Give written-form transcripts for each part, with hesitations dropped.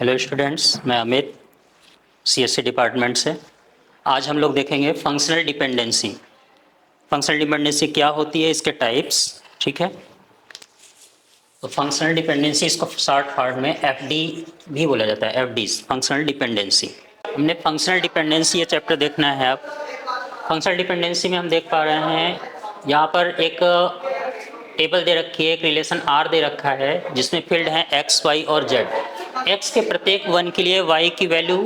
Hello students, मैं Amit CSC department से। आज हम लोग देखेंगे फंक्शनल डिपेंडेंसी। फंक्शनल डिपेंडेंसी क्या होती है, इसके टाइप्स। ठीक है, तो फंक्शनल डिपेंडेंसी, इसको शॉर्ट फॉर्म में एफडी भी बोला जाता है। FDs, functional dependency. हमने फंक्शनल डिपेंडेंसी ये चैप्टर देखना है। अब फंक्शनल डिपेंडेंसी में हम देख पा रहे हैं यहाँ पर एक टेबल दे रखी है, एक रिलेशन आर दे रखा है जिसमें फील्ड है एक्स, वाई और जेड। एक्स के प्रत्येक वन के लिए वाई की वैल्यू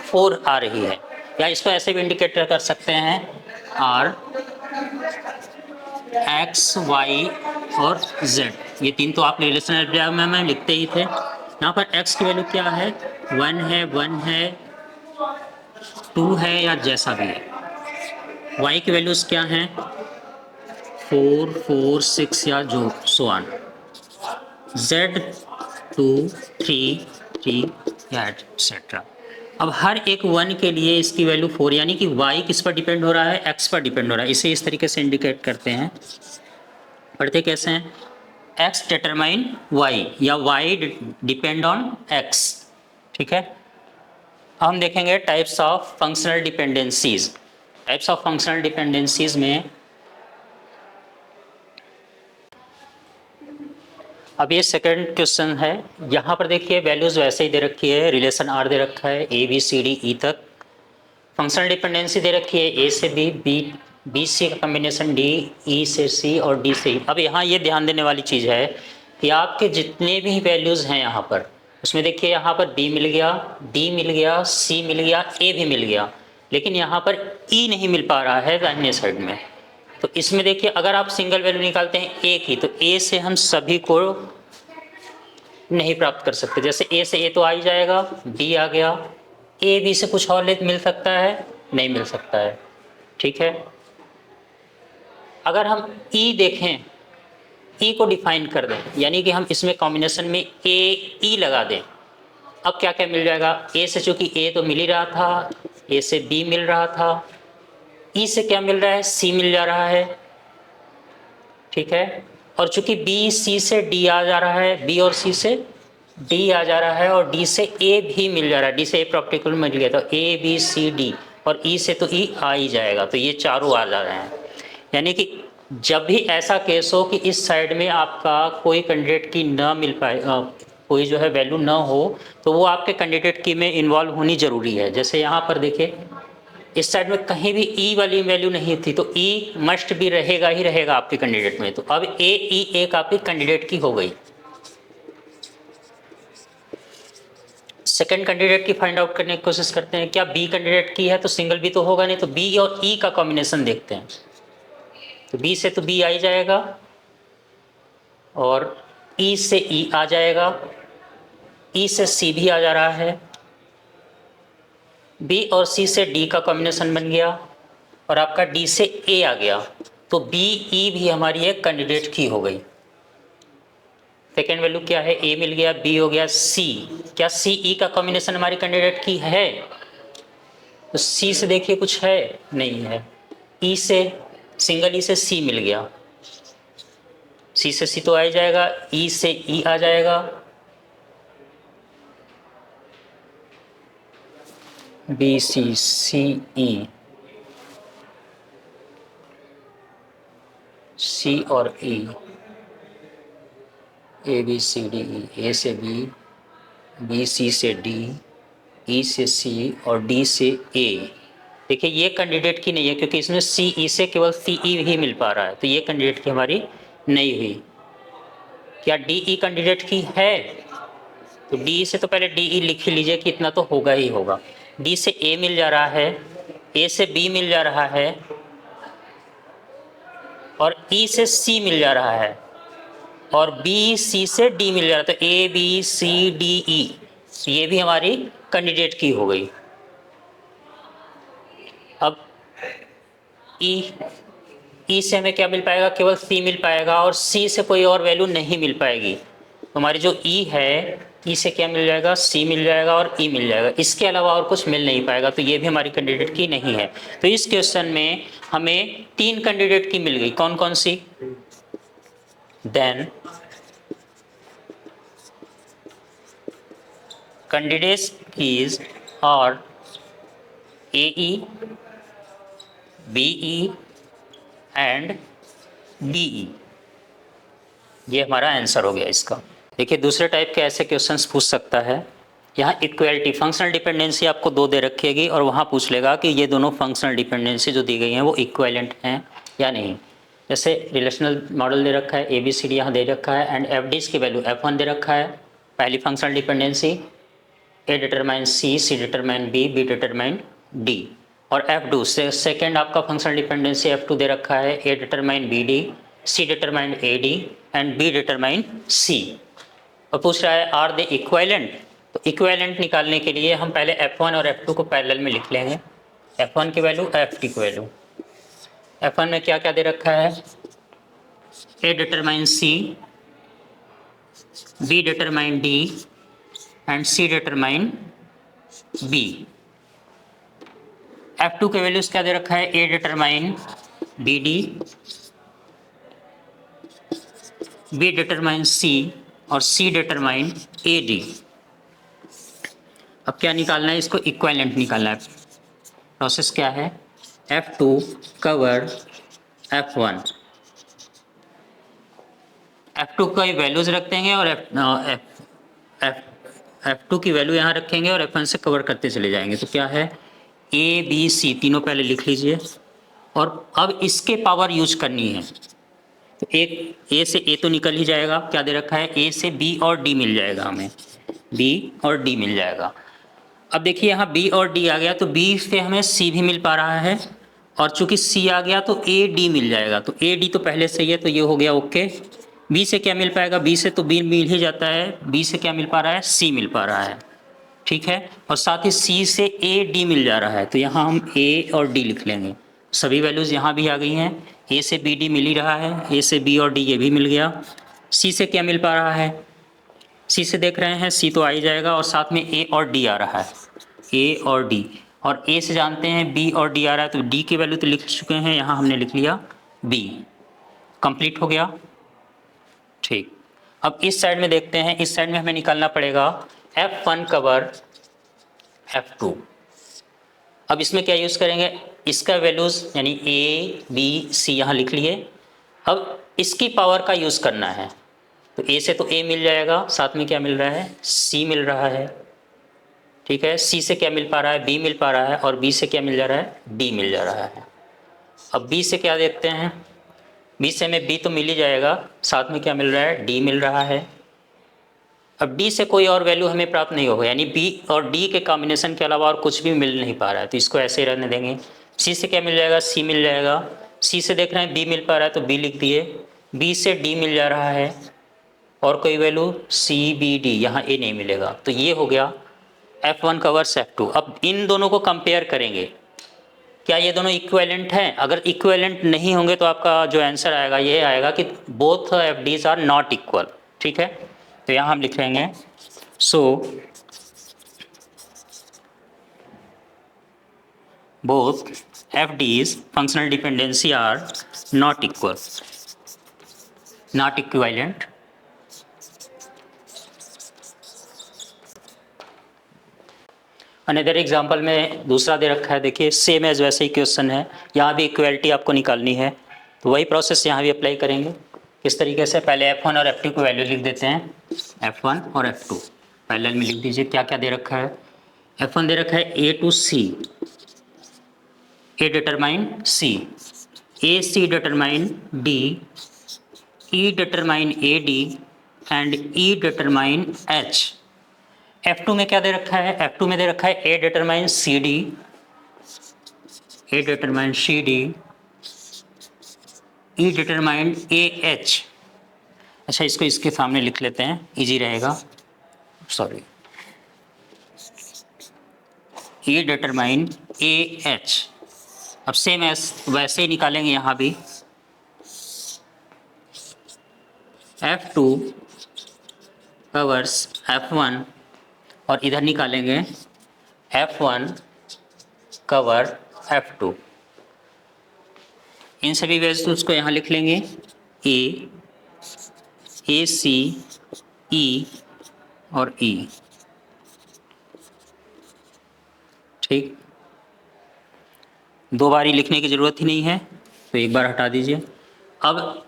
4 आ रही है, या इसको ऐसे भी इंडिकेट कर सकते हैं आर एक्स, वाई और जेड। ये तीन तो आप रिलेशनल डायग्राम में लिखते ही थे। यहाँ पर एक्स की वैल्यू क्या है, 1 है 2 है या जैसा भी है। वाई की वैल्यूज क्या हैं, 4 4 6 या जो सो ऑन। जेड 2 3 3 या एटसेट्रा। अब हर एक वन के लिए इसकी वैल्यू 4, यानी कि y किस पर डिपेंड हो रहा है, x पर डिपेंड हो रहा है। इसे इस तरीके से इंडिकेट करते हैं। पढ़ते कैसे हैं, x डिटरमाइन y या y डिपेंड ऑन x। ठीक है, हम देखेंगे types of functional dependencies. Types of functional dependencies में अब ये सेकंड क्वेश्चन है। यहाँ पर देखिए वैल्यूज वैसे ही दे रखी है, रिलेशन आर दे रखा है ए बी सी डी ई तक। फंक्शनल डिपेंडेंसी दे रखी है ए से बी, बी सी का कॉम्बिनेशन डी, ई से सी और डी से ई। अब यहाँ ये ध्यान देने वाली चीज़ है कि आपके जितने भी वैल्यूज़ हैं यहाँ पर, उसमें देखिए यहाँ पर बी मिल गया, डी मिल गया, सी मिल गया, ए भी मिल गया, लेकिन यहाँ पर ई नहीं मिल पा रहा है दाहिने साइड में। तो इसमें देखिए अगर आप सिंगल वैल्यू निकालते हैं ए की, तो ए से हम सभी को नहीं प्राप्त कर सकते। जैसे ए से ए तो आ ही जाएगा, बी आ गया, ए बी से कुछ और मिल सकता है, नहीं मिल सकता है। ठीक है, अगर हम ई देखें, ई को डिफाइन कर दें, यानी कि हम इसमें कॉम्बिनेशन में ए ई लगा दें। अब क्या क्या मिल जाएगा, ए से चूंकि ए तो मिल ही रहा था, ए से बी मिल रहा था, ई से क्या मिल रहा है, सी मिल जा रहा है। ठीक है, और चूंकि बी सी से डी आ जा रहा है, बी और सी से डी आ जा रहा है, और डी से ए भी मिल जा रहा है, डी से ए प्रैक्टिकल मिल गया, तो ए बी सी डी, और ई से तो ई आ ही जाएगा, तो ये चारों आ जा रहे हैं। यानी कि जब भी ऐसा केस हो कि इस साइड में आपका कोई कैंडिडेट की ना मिल पाए, कोई जो है वैल्यू ना हो, तो वो आपके कैंडिडेट की में इन्वॉल्व होनी जरूरी है। जैसे यहाँ पर देखिए इस साइड में कहीं भी ई वाली वैल्यू नहीं थी, तो ई मस्ट भी रहेगा ही रहेगा आपके कैंडिडेट में। तो अब ए ई एक आपकी कैंडिडेट की हो गई। सेकंड कैंडिडेट की फाइंड आउट करने की कोशिश करते हैं। क्या बी कैंडिडेट की है, तो सिंगल बी तो होगा नहीं, तो बी और ई का कॉम्बिनेशन देखते हैं। तो बी से तो बी आ ही जाएगा, और ई से ई आ जाएगा, ई से सी भी आ जा रहा है, बी और सी से डी का कॉम्बिनेशन बन गया, और आपका डी से ए आ गया, तो बी ई भी हमारी एक कैंडिडेट की हो गई। सेकेंड वैल्यू क्या है, ए मिल गया, बी हो गया, सी। क्या सी ई का कॉम्बिनेशन हमारी कैंडिडेट की है, तो सी से देखिए कुछ है, नहीं है। ई से, सिंगल ई से सी मिल गया, सी से सी तो आ ही जाएगा, ई से ई आ जाएगा, बी सी सी ई, सी और ई, ए बी सी डी ई, ए से बी, बी सी से डी, ई से सी और डी से ए। देखिए ये कैंडिडेट की नहीं है, क्योंकि इसमें सी ई से केवल सी ई ही मिल पा रहा है, तो ये कैंडिडेट की हमारी नहीं हुई। क्या डी ई कैंडिडेट की है, तो डी से तो पहले डी ई लिख ही लीजिए कि इतना तो होगा ही होगा। डी से ए मिल जा रहा है, ए से बी मिल जा रहा है, और ई से सी मिल जा रहा है, और बी सी से डी मिल जा रहा है, तो ए बी सी डी ई, ये भी हमारी कैंडिडेट की हो गई। अब ई से हमें क्या मिल पाएगा, केवल सी मिल पाएगा, और सी से कोई और वैल्यू नहीं मिल पाएगी। तो हमारी जो ई है, ई से क्या मिल जाएगा, सी मिल जाएगा और ई मिल जाएगा, इसके अलावा और कुछ मिल नहीं पाएगा, तो ये भी हमारी कैंडिडेट की नहीं है। तो इस क्वेश्चन में हमें 3 कैंडिडेट की मिल गई, कौन कौन सी, देन कैंडिडेट्स कीज और AE, BE एंड DE। ये हमारा आंसर हो गया इसका। देखिए दूसरे टाइप के ऐसे क्वेश्चंस पूछ सकता है। यहाँ इक्वलिटी फंक्शनल डिपेंडेंसी आपको दो दे रखेगी और वहाँ पूछ लेगा कि ये दोनों फंक्शनल डिपेंडेंसी जो दी गई हैं वो इक्विवेलेंट हैं या नहीं। जैसे रिलेशनल मॉडल दे रखा है, ABCD यहाँ दे रखा है एंड FD's की वैल्यू F1 दे रखा है, पहली functional dependency. A determine C, C determine B, B determine D। और F2 से सेकेंड आपका फंक्शनल डिपेंडेंसी F2 दे रखा है, A determine BD, C determine AD and B determine C। और पूछ रहा है आर दे इक्विवेलेंट। तो इक्विवेलेंट निकालने के लिए हम पहले F1 और F2 को पैरेलल में लिख लेंगे। F1 की वैल्यू, F2 की वैल्यू। F1 में क्या क्या दे रखा है, A determine C, B determine D and C determine B। F2 के वैल्यूज क्या दे रखा है, A determine BD, B determine C और C डिटरमाइन AD। अब क्या निकालना है, इसको इक्विवेलेंट निकालना है। प्रोसेस क्या है, F2 कवर F1, F2 का वैल्यूज रख देंगे और F2 की वैल्यू यहाँ रखेंगे और F1 से कवर करते चले जाएंगे। तो क्या है, A B C तीनों पहले लिख लीजिए और अब इसके पावर यूज करनी है। तो एक A से A तो निकल ही जाएगा, क्या दे रखा है, A से B और D मिल जाएगा, हमें B और D मिल जाएगा। अब देखिए यहाँ B और D आ गया तो B से हमें C भी मिल पा रहा है और चूंकि C आ गया तो AD मिल जाएगा। तो AD तो पहले से ही है तो ये हो गया ओके। B से क्या मिल पाएगा, B से तो B मिल ही जाता है, B से क्या मिल पा रहा है, C मिल पा रहा है, ठीक है। और साथ ही C से AD मिल जा रहा है तो यहाँ हम A और D लिख लेंगे। सभी वैल्यूज़ यहाँ भी आ गई हैं, A से BD मिल ही रहा है, A से B और D ये भी मिल गया। C से क्या मिल पा रहा है, C से देख रहे हैं C तो आ ही जाएगा और साथ में A और D आ रहा है, A और D। और A से जानते हैं B और D आ रहा है तो D की वैल्यू तो लिख चुके हैं, यहाँ हमने लिख लिया B। कंप्लीट हो गया, ठीक। अब इस साइड में देखते हैं, इस साइड में हमें निकालना पड़ेगा F1 कवर F2। अब इसमें क्या यूज़ करेंगे, इसका वैल्यूज़ यानी A B C यहाँ लिख लिए। अब इसकी पावर का यूज़ करना है तो A से तो A मिल जाएगा, साथ में क्या मिल रहा है, C मिल रहा है, ठीक है। C से क्या मिल पा रहा है, B मिल पा रहा है और B से क्या मिल जा रहा है, D मिल जा रहा है। अब B से क्या देखते हैं, B से हमें B तो मिल ही जाएगा, साथ में क्या मिल रहा है, D मिल रहा है। अब D से कोई और वैल्यू हमें प्राप्त नहीं होगा, यानी B और D के कॉम्बिनेशन के अलावा और कुछ भी मिल नहीं पा रहा है तो इसको ऐसे ही रहने देंगे। C से क्या मिल जाएगा, C मिल जाएगा। C से देख रहे हैं B मिल पा रहा है तो B लिख दिए। B से D मिल जा रहा है और कोई वैल्यू C B D, यहाँ A नहीं मिलेगा। तो ये हो गया F1 कवर्स F2। अब इन दोनों को कंपेयर करेंगे, क्या ये दोनों इक्विवेलेंट हैं। अगर इक्विवेलेंट नहीं होंगे तो आपका जो आंसर आएगा ये आएगा कि both FDs are not equal, ठीक है। तो यहाँ हम लिख लेंगे so both FDs functional dependency are not equal, not equivalent. Another example में दूसरा दे रखा है, देखिए सेम एज वैसे ही क्वेश्चन है, यहाँ भी इक्वलिटी आपको निकालनी है तो वही प्रोसेस यहाँ भी अप्लाई करेंगे। किस तरीके से, पहले F1 और F2 को वैल्यू लिख देते हैं, F1 और F2 पैरेलल में लिख दीजिए। क्या क्या दे रखा है, F1 दे रखा है A to C, A determine C, AC determine D, E determine AD and E determine H। F2 में क्या दे रखा है, F2 में दे रखा है A determine CD, A determine CD, E determine AH। अच्छा इसको इसके सामने लिख लेते हैं, इजी रहेगा, सॉरी, E डिटरमाइन AH। अब सेम वैसे ही निकालेंगे यहाँ भी, F2 कवर्स F1 और इधर निकालेंगे F1 कवर F2। इन सभी वैल्यूज को यहाँ लिख लेंगे A, AC, E और E। ठीक, दो बारी लिखने की ज़रूरत ही नहीं है, तो एक बार हटा दीजिए। अब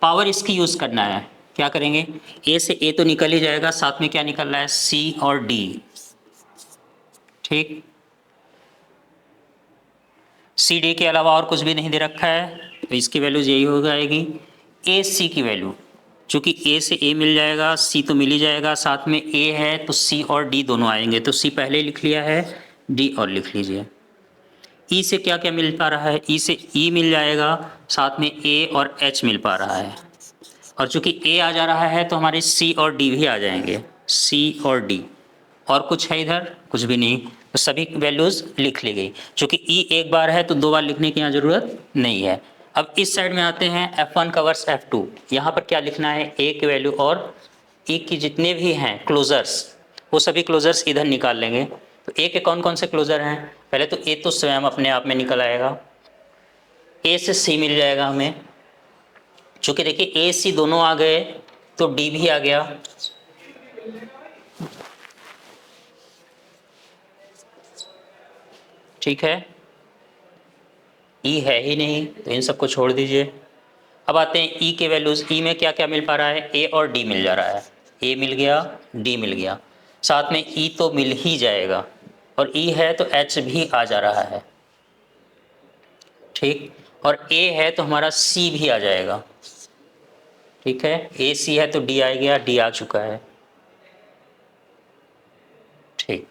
पावर इसकी यूज़ करना है, क्या करेंगे, ए से ए तो निकल ही जाएगा, साथ में क्या निकल रहा है, सी और डी। ठीक, सी डी के अलावा और कुछ भी नहीं दे रखा है, तो इसकी वैल्यूज यही हो जाएगी। ए सी की वैल्यू, चूंकि ए से ए मिल जाएगा, सी तो मिल ही जाएगा, साथ में ए है तो सी और डी दोनों आएंगे, तो सी पहले लिख लिया है, डी और लिख लीजिए। ई से क्या क्या मिल पा रहा है, ई से ई मिल जाएगा, साथ में ए और एच मिल पा रहा है, और चूंकि ए आ जा रहा है तो हमारे सी और डी भी आ जाएंगे, सी और डी। और कुछ है इधर, कुछ भी नहीं, तो सभी वैल्यूज लिख ली गई। चूंकि ई एक बार है तो दो बार लिखने की यहाँ जरूरत नहीं है। अब इस साइड में आते हैं, F1 कवर्स F2, यहाँ पर क्या लिखना है, ए की वैल्यू और ई की जितने भी हैं क्लोजर्स, वो सभी क्लोजर्स इधर निकाल लेंगे। तो ए के कौन कौन से क्लोजर हैं, पहले तो ए तो स्वयं अपने आप में निकल आएगा, ए से सी मिल जाएगा हमें, चूंकि देखिए ए सी दोनों आ गए तो डी भी आ गया, ठीक है, ई है ही नहीं तो इन सबको छोड़ दीजिए। अब आते हैं ई के वैल्यूज, ई में क्या क्या मिल पा रहा है, ए और डी मिल जा रहा है, ए मिल गया, डी मिल गया, साथ में ई तो मिल ही जाएगा, और ई है तो एच भी आ जा रहा है, ठीक, और ए है तो हमारा सी भी आ जाएगा, ठीक है, ए सी है तो डी आ गया, डी आ चुका है, ठीक।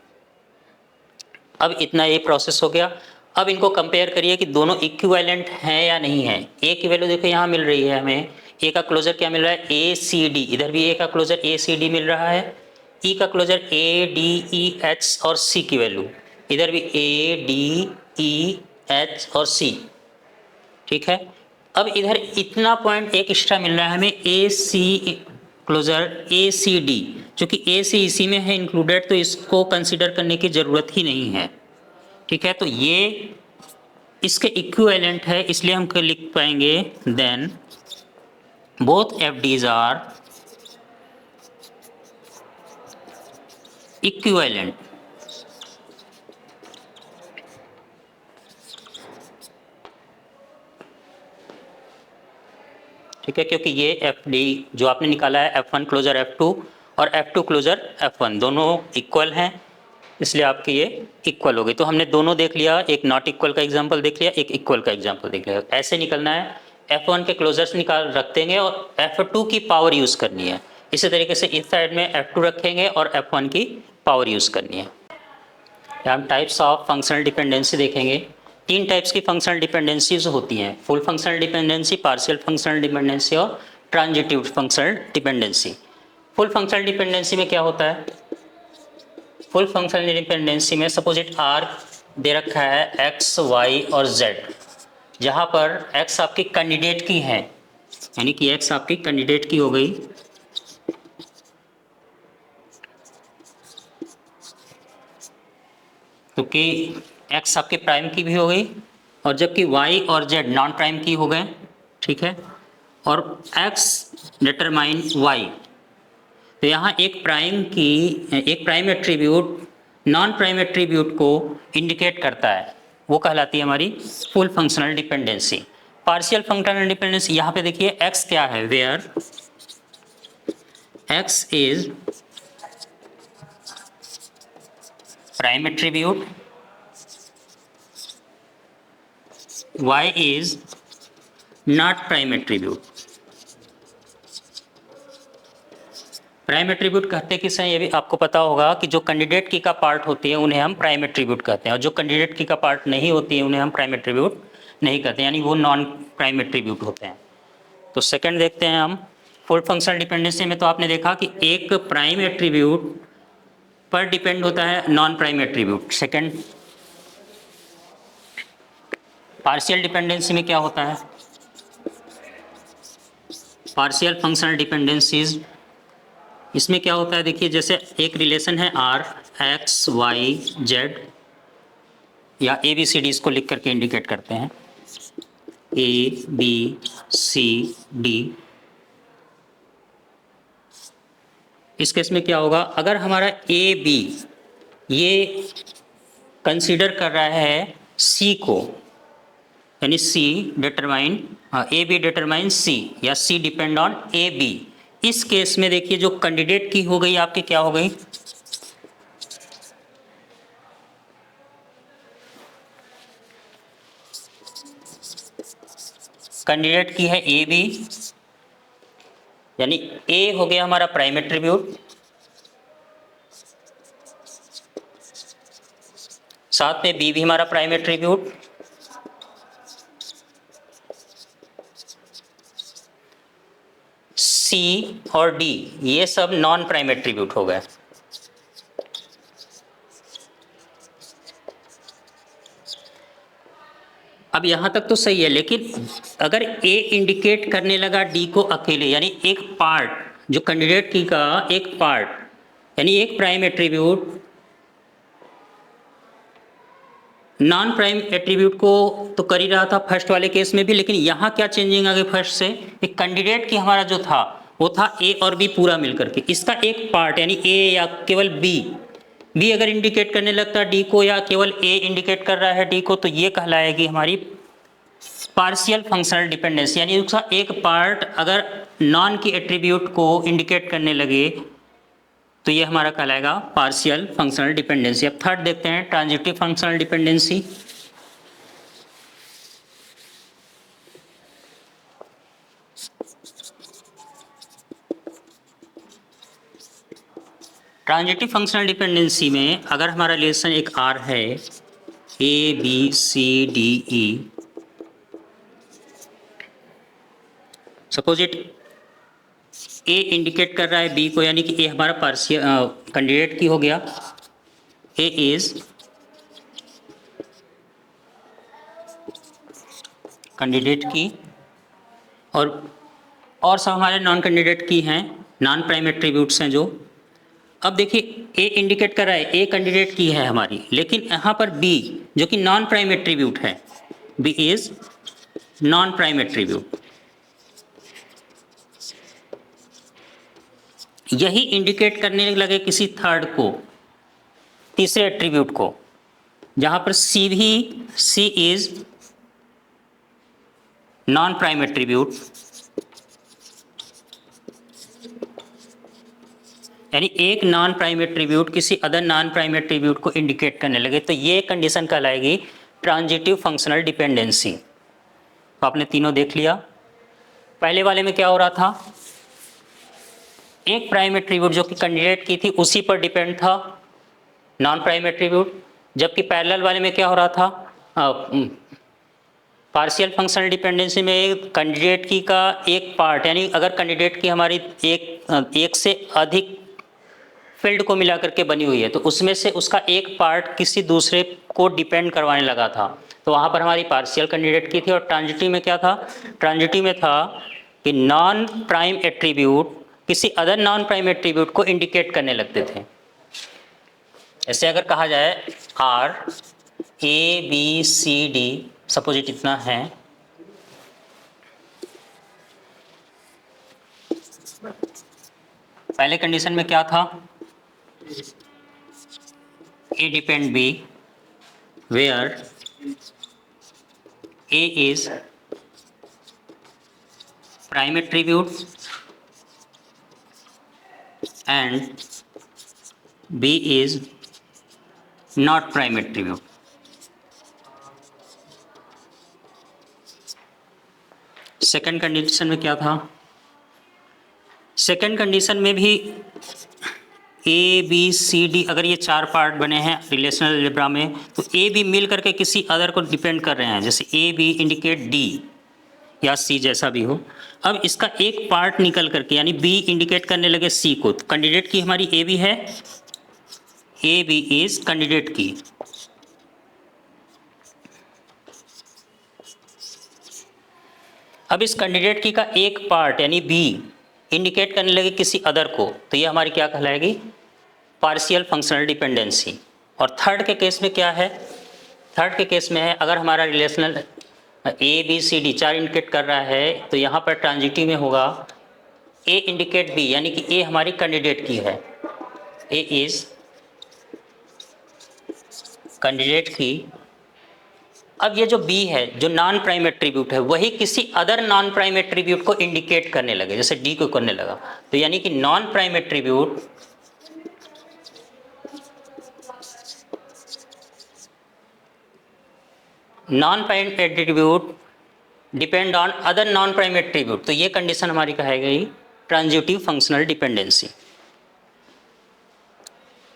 अब इतना ये प्रोसेस हो गया। अब इनको कंपेयर करिए कि दोनों इक्विवेलेंट हैं या नहीं है। ए की वैल्यू देखो यहाँ मिल रही है हमें, ए का क्लोजर क्या मिल रहा है, ए सी डी, इधर भी ए का क्लोजर ए सी डी मिल रहा है, ई का closure A D E H और सी की वैल्यू, इधर भी ए डी ई एच और सी, ठीक है। अब इधर इतना पॉइंट एक एक्स्ट्रा मिल रहा है हमें, ए सी क्लोजर ए सी डी, चूंकि ए सी इसी में है इंक्लूडेड, तो इसको कंसीडर करने की जरूरत ही नहीं है, ठीक है। तो ये इसके इक्विवेलेंट है, इसलिए हम लिख पाएंगे then both F Ds are equivalent, ठीक है, क्योंकि ये एफ डी जो आपने निकाला है F1 क्लोजर F2 और F2 क्लोजर F1 दोनों इक्वल हैं, इसलिए आपके ये इक्वल हो गए। तो हमने दोनों देख लिया, एक नॉट इक्वल का एग्जांपल देख लिया, एक इक्वल का एग्जांपल देख लिया। ऐसे निकलना है, F1 के क्लोजर्स निकाल रख देंगे और F2 की पावर यूज़ करनी है। इसी तरीके से इस साइड में F2 रखेंगे और F1 की पावर यूज़ करनी है। हम टाइप्स ऑफ फंक्शनल डिपेंडेंसी देखेंगे। तीन टाइप्स की फंक्शनल डिपेंडेंसीज होती हैं, full functional dependency, partial functional dependency और transitive functional dependency. Full functional dependency में क्या होता है, फुल फंक्शनल डिपेंडेंसी में सपोजिट आर दे रखा है एक्स वाई और जेड, जहाँ पर एक्स आपकी कैंडिडेट की है, यानी कि एक्स आपकी कैंडिडेट की हो गई, क्योंकि एक्स आपके प्राइम की भी हो गई, और जबकि वाई और जेड नॉन प्राइम की हो गए, ठीक है, और एक्स डिटरमाइन वाई। तो यहाँ एक prime attribute non prime attribute को इंडिकेट करता है, वो कहलाती है हमारी full functional dependency. Partial functional dependency, यहाँ पे देखिए एक्स क्या है, where X is prime attribute, y is not prime attribute। Prime attribute कहते किस हैं, ये भी आपको पता होगा कि जो कैंडिडेट की का पार्ट होती है उन्हें हम प्राइम एट्रीब्यूट कहते हैं, और जो कैंडिडेट की का पार्ट नहीं होती है उन्हें हम प्राइम एट्रीब्यूट नहीं कहते, यानी वो नॉन प्राइम एट्रीब्यूट होते हैं। तो सेकंड देखते हैं हम, फुल फंक्शनल डिपेंडेंसी में तो आपने देखा कि एक प्राइम एट्रीब्यूट पर डिपेंड होता है non prime attribute. Second partial dependency में क्या होता है, पार्शियल फंक्शनल डिपेंडेंसीज, इसमें क्या होता है, देखिए जैसे एक रिलेशन है आर एक्स वाई जेड, या ए बी सी डी इसको लिख करके इंडिकेट करते हैं, ए बी सी डी। इस केस में क्या होगा, अगर हमारा ए बी ये कंसीडर कर रहा है सी को, यानी सी डिटरमाइन ए बी डिटरमाइन सी या सी डिपेंड ऑन ए बी। इस केस में देखिए जो कैंडिडेट की हो गई आपकी क्या हो गई, कैंडिडेट की है ए बी, यानी ए हो गया हमारा प्राइम एट्रीब्यूट, साथ में बी भी हमारा प्राइम एट्रीब्यूट, सी और डी ये सब नॉन प्राइम एट्रीब्यूट हो गए। अब यहां तक तो सही है, लेकिन अगर ए इंडिकेट करने लगा डी को अकेले, यानी एक पार्ट जो कैंडिडेट की का एक पार्ट, यानी एक prime attribute non prime attribute को तो कर ही रहा था फर्स्ट वाले केस में भी, लेकिन यहाँ क्या चेंजिंग आ गई फर्स्ट से, एक कैंडिडेट की हमारा जो था वो था ए और बी पूरा मिलकर के, इसका एक पार्ट यानी ए या केवल बी अगर इंडिकेट करने लगता डी को या केवल ए इंडिकेट कर रहा है डी को, तो ये कहलाएगी हमारी पार्शियल फंक्शनल डिपेंडेंसी, यानी उसका एक पार्ट अगर नॉन की एट्रीब्यूट को इंडिकेट करने लगे तो ये हमारा कहलाएगा पार्शियल फंक्शनल डिपेंडेंसी। अब थर्ड देखते हैं transitive functional dependency. Transitive functional dependency में अगर हमारा रिलेशन एक आर है, A B C D E, suppose it A indicate कर रहा है बी को, यानी कि ए हमारा पार्शियल कैंडिडेट की हो गया, ए इज कैंडिडेट की, और सब हमारे नॉन कैंडिडेट की हैं, नॉन प्राइम एट्रीब्यूट्स हैं जो। अब देखिए ए इंडिकेट कर रहा है ए कैंडिडेट की है हमारी, लेकिन यहाँ पर बी जो कि नॉन प्राइम एट्रीब्यूट है, B is non prime attribute, यही इंडिकेट करने लगे किसी थर्ड को, तीसरे एट्रीब्यूट को, जहां पर सी इज नॉन प्राइम एट्रीब्यूट, यानी एक नॉन प्राइम एट्रीब्यूट किसी अदर नॉन प्राइम एट्रीब्यूट को इंडिकेट करने लगे, तो ये कंडीशन कहलाएगी ट्रांजिटिव फंक्शनल डिपेंडेंसी। तो आपने तीनों देख लिया। पहले वाले में क्या हो रहा था, एक प्राइम एट्रीब्यूट जो कि कैंडिडेट की थी उसी पर डिपेंड था, नॉन प्राइम एट्रीब्यूट, जबकि पैरेलल वाले में क्या हो रहा था, पार्शियल फंक्शनल डिपेंडेंसी में कैंडिडेट की का एक पार्ट, यानी अगर कैंडिडेट की हमारी एक से अधिक फील्ड को मिला करके बनी हुई है, तो उसमें से उसका एक पार्ट किसी दूसरे को डिपेंड करवाने लगा था, तो वहाँ पर हमारी पार्शियल कैंडिडेट की थी। और ट्रांजिटिव में क्या था, ट्रांजिटिव में था कि नॉन प्राइम एट्रीब्यूट किसी अदर नॉन प्राइम एट्रीब्यूट को इंडिकेट करने लगते थे। ऐसे अगर कहा जाए R A B C D, suppose it इतना है, पहले कंडीशन में क्या था, A depend B where A is prime attribute and B is not prime attribute. Second condition में क्या था, सेकंड कंडीशन में भी ए बी सी डी अगर ये चार पार्ट बने हैं रिलेशनल अलजेब्रा में, तो ए बी मिल करके किसी अदर को डिपेंड कर रहे हैं, जैसे ए बी इंडिकेट डी या सी जैसा भी हो। अब इसका एक पार्ट निकल करके यानी बी इंडिकेट करने लगे सी को, तो कैंडिडेट की हमारी ए बी है, ए बी इज कैंडिडेट की, अब इस कैंडिडेट की का एक पार्ट यानी बी इंडिकेट करने लगे किसी अदर को, तो ये हमारी क्या कहलाएगी, पार्शियल फंक्शनल डिपेंडेंसी। और थर्ड के केस में क्या है, थर्ड के केस में है अगर हमारा relational A B C D चार इंडिकेट कर रहा है, तो यहाँ पर ट्रांजिटिव में होगा ए इंडिकेट बी, यानी कि ए हमारी कैंडिडेट की है, ए इज कैंडिडेट की, अब ये जो बी है जो नॉन प्राइम एट्रीब्यूट है वही किसी अदर नॉन प्राइम एट्रीब्यूट को इंडिकेट करने लगे, जैसे डी को करने लगा, तो यानी कि non prime attribute depend on other non prime attribute, तो ये कंडीशन हमारी कहेगी ट्रांजिटिव फंक्शनल डिपेंडेंसी।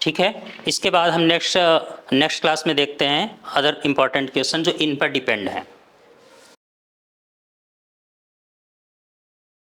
ठीक है, इसके बाद हम नेक्स्ट क्लास में देखते हैं अदर इंपॉर्टेंट क्वेश्चन जो इन पर डिपेंड है।